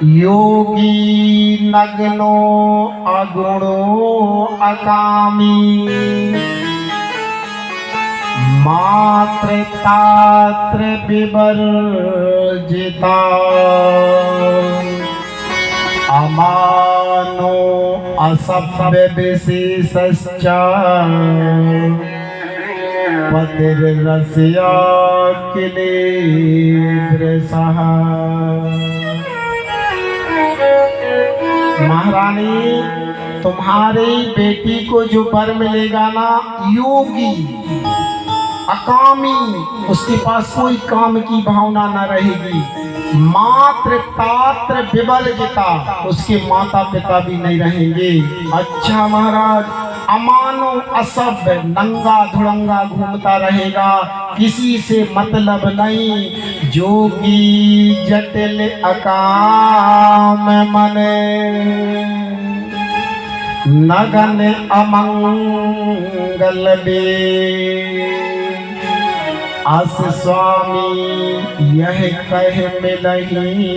योगी नग्नो अगुणो अकामी मात्रतात्र विवर्जिता अमानो असभ्य विशेषश्च पतिर्रस्या किलेभ्यसः। महारानी, तुम्हारी बेटी को जो वर मिलेगा ना, योगी अकामी, उसके पास कोई काम की भावना न रहेगी। मात्र तात्र विवर्जिता, उसके माता पिता भी नहीं रहेंगे। अच्छा महाराज, अमानो असभ्य, नंगा धुड़ंगा घूमता रहेगा, किसी से मतलब नहीं। जोगी जटिल अकाम मने नगन अमंगल बे अस स्वामी यह कह मिलही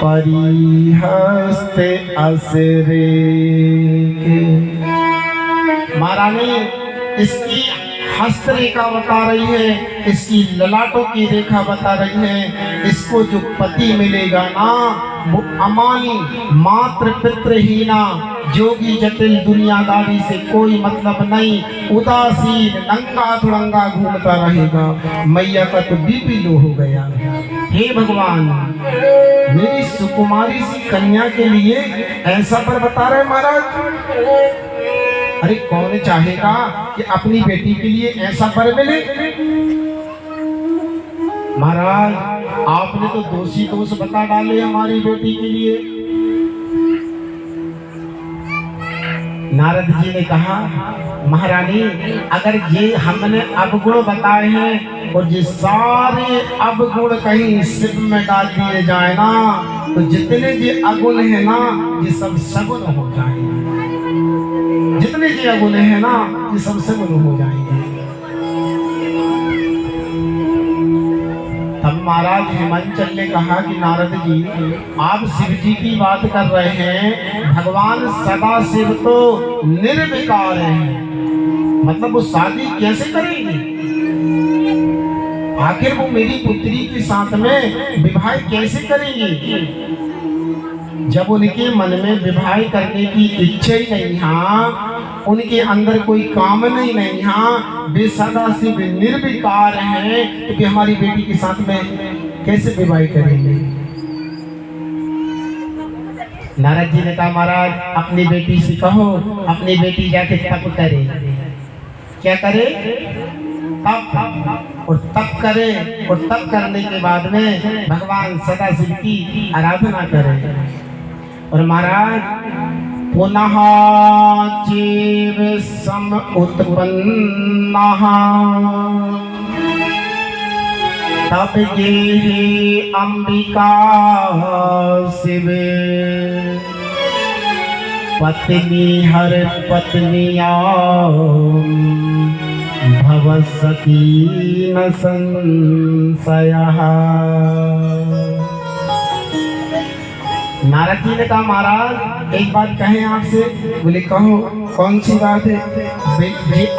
परिहस्ते असरे के। महारानी, इसकी हस्तरेखा बता रही है, इसकी ललाटों की रेखा बता रही है। इसको जो पति मिलेगा ना, वो अमानी, मात्र पितृहीना, जोगी जटिल, दुनियादारी से कोई मतलब नहीं, उदासीन, नंगा धुड़ंगा घूमता रहेगा। मैया का तो बीपी लो हो गया। हे भगवान, मेरी सुकुमारी सी कन्या के लिए ऐसा पर बता रहे महाराज। अरे कौन चाहेगा कि अपनी बेटी के लिए ऐसा पर मिले? महाराज, आपने तो दोषी दोष बता डाले हमारी बेटी के लिए। नारद जी ने कहा, महारानी, अगर ये हमने अवगुण बताए हैं और ये सारे अवगुण कहीं शिव में डाल दिए जाए ना, तो जितने ये अगुण है ना, ये सब सगुण हो जाएंगे। जितने ये अगुण है ना, ये सब सगुण हो जाएंगे। तब महाराज हिमांचल ने कहा कि नारद जी, आप शिव जी की बात कर रहे हैं, भगवान सदा शिव तो निर्विकार हैं, मतलब वो शादी कैसे करेंगे? आखिर वो मेरी पुत्री के साथ में विवाह कैसे करेंगे? जब उनके मन में विवाह करने की इच्छा ही नहीं, हाँ, उनके अंदर कोई काम नहीं, हाँ, वे सदा से निर्विकार हैं, तो कि हमारी बेटी के साथ में कैसे विवाह करेंगे? नारद जी ने कहा, महाराज, अपनी बेटी से कहो, अपनी बेटी जाके तप करे। क्या करे? तप। और तप करे, और तप करने के बाद में भगवान सदाशिव की आराधना करे। और महाराज, पुनः जीव सम उत्पन्नः तब ये अंबिका शिवे पत्नी हर पत्निया भवसती न संशयः। नारद जी ने कहा, महाराज, एक बात कहें आपसे। बोले, कहो, कौन सी बात है?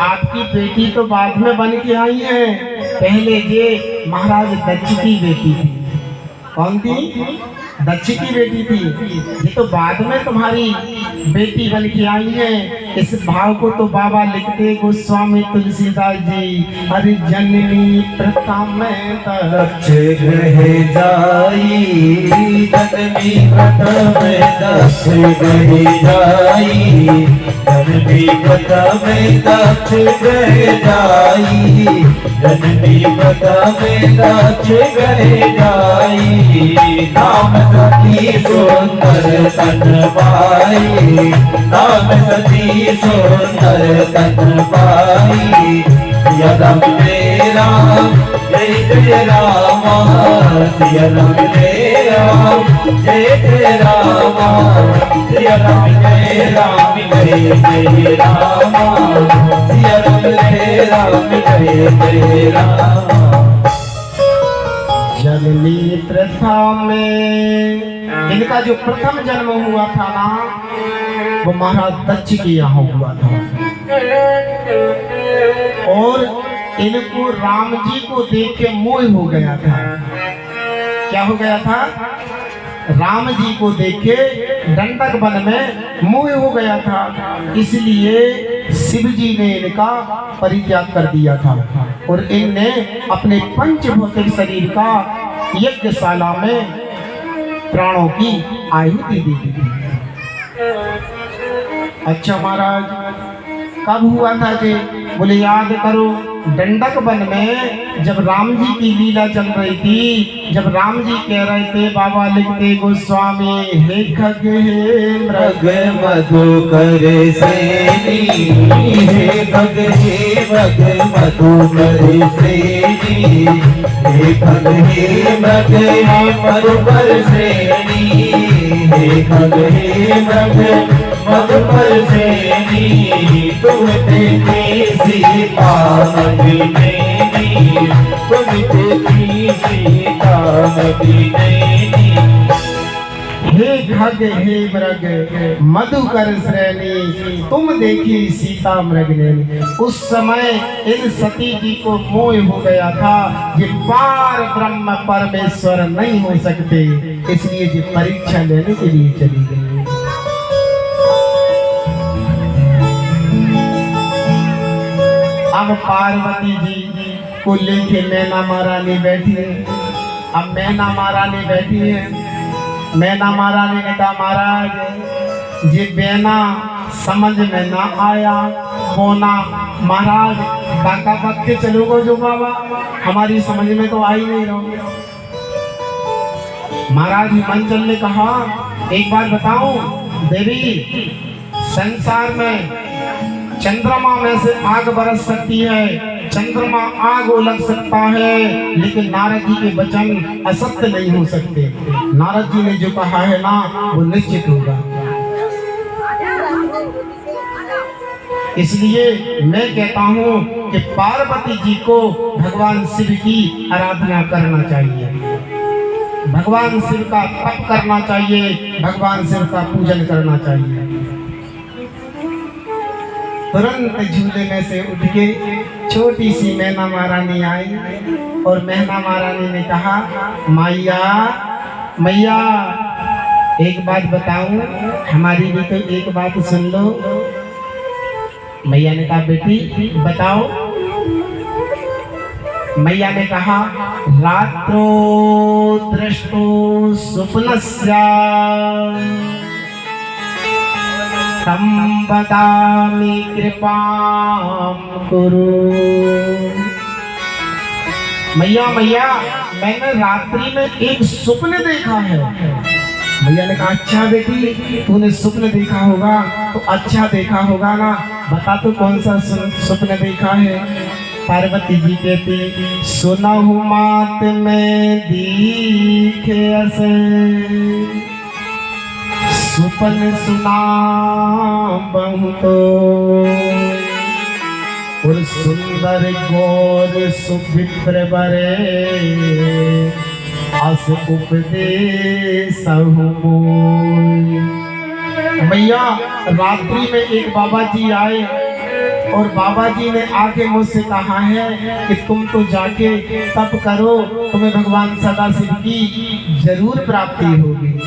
आपकी बेटी तो बाद में बन के आई है, पहले ये महाराज दक्ष की बेटी थी। कौन थी? दक्ष की बेटी थी। ये तो बाद में तुम्हारी बेटी बन के आई है। इस भाव को तो बाबा लिखते गोस्वामी तुलसीदास जी, हरि जननी प्रथम में दक्ष गहे जाई, जननी प्रथम दक्ष गहे जाई, जननी प्रथम दक्ष गहे जाई, जननी प्रथम दक्ष गहे जाई। नाम सती सुंदर तन पाई, नाम सती सुंदर तन पाई। यदम तेरा जय जय राम, यदम तेरा जय जय राम, यदम जय राम जय जय राम, यदम जय राम जय जय राम। जननी प्रथा में, इनका जो प्रथम जन्म हुआ था ना वो महाराज दक्ष के यहाँ हुआ था। और इनको राम जी को देख के मोह हो गया था। क्या हो गया था? राम जी को देखे दंडक वन में मोह हो गया था, इसलिए शिव जी ने इनका परित्याग कर दिया था और इनने अपने पंचभौतिक शरीर का यज्ञशाला में प्राणों की आहुति दे दी थी। अच्छा महाराज, कब हुआ था जी? बोले याद करो, दंडक वन में जब राम जी की लीला चल रही थी, जब राम जी कह रहे थे, बाबा लिखते गोस्वामी, हे खग हे मृग मधुकर सेनी, हे खग हे मृग मधुकर सेनी, हे खग हे मृग मधुकर सेनी, हे खग हे मृग मधुकर सेनी, तुम देखी सीता नदी नैनी, तुम देखी सीता नदी नैनी। हे खग हे मृग मधुकर श्रेणी, तुम देखी सीता मृग नैनी। उस समय इन सती जी को मोह हो गया था ये पार ब्रह्म परमेश्वर नहीं हो सकते, इसलिए ये परीक्षा लेने के लिए चली गई। अब पार्वती जी को लेके मैना महारानी बैठी है। अब मैना महारानी बैठी है, मैना महारानी ने कहा महाराज ये बेना समझ में ना आया, बोना महाराज काका पक के चलोगे जो बाबा, हमारी समझ में तो आई नहीं रहोगे। महाराज हिमांचल ने कहा एक बात बताऊं देवी, संसार में चंद्रमा में से आग बरस सकती है, चंद्रमा आग उलग सकता है, लेकिन नारद जी के वचन असत्य नहीं हो सकते। नारद जी ने जो कहा है ना वो निश्चित होगा। इसलिए मैं कहता हूँ कि पार्वती जी को भगवान शिव की आराधना करना चाहिए, भगवान शिव का तप करना चाहिए, भगवान शिव का पूजन करना चाहिए। तुरंत झूले में से उठ के छोटी सी मैना महारानी आई और मैना महारानी ने कहा मैया मैया एक बात बताऊं, हमारी भी तो एक बात सुन लो। मैया ने कहा बेटी बताओ। मैया ने कहा रात्रो दृष्टो स्वप्नस्या तम बदामि कृपां कुरु। मैया मैया मैंने रात्रि में एक स्वप्न देखा है। मैया ने कहा अच्छा बेटी तूने स्वप्न देखा होगा तो अच्छा देखा होगा ना, बता तो कौन सा स्वप्न देखा है। पार्वती जी कहती सुनहु मात में दीखे असे, सुपन सुना बहुतो और सुंदर गौर सुविप्र बरे अस उपदेश मोय। मैया रात्रि में एक बाबा जी आए और बाबा जी ने आके मुझसे कहा है कि तुम तो जाके तप करो, तुम्हें भगवान सदाशिव की जरूर प्राप्ति होगी।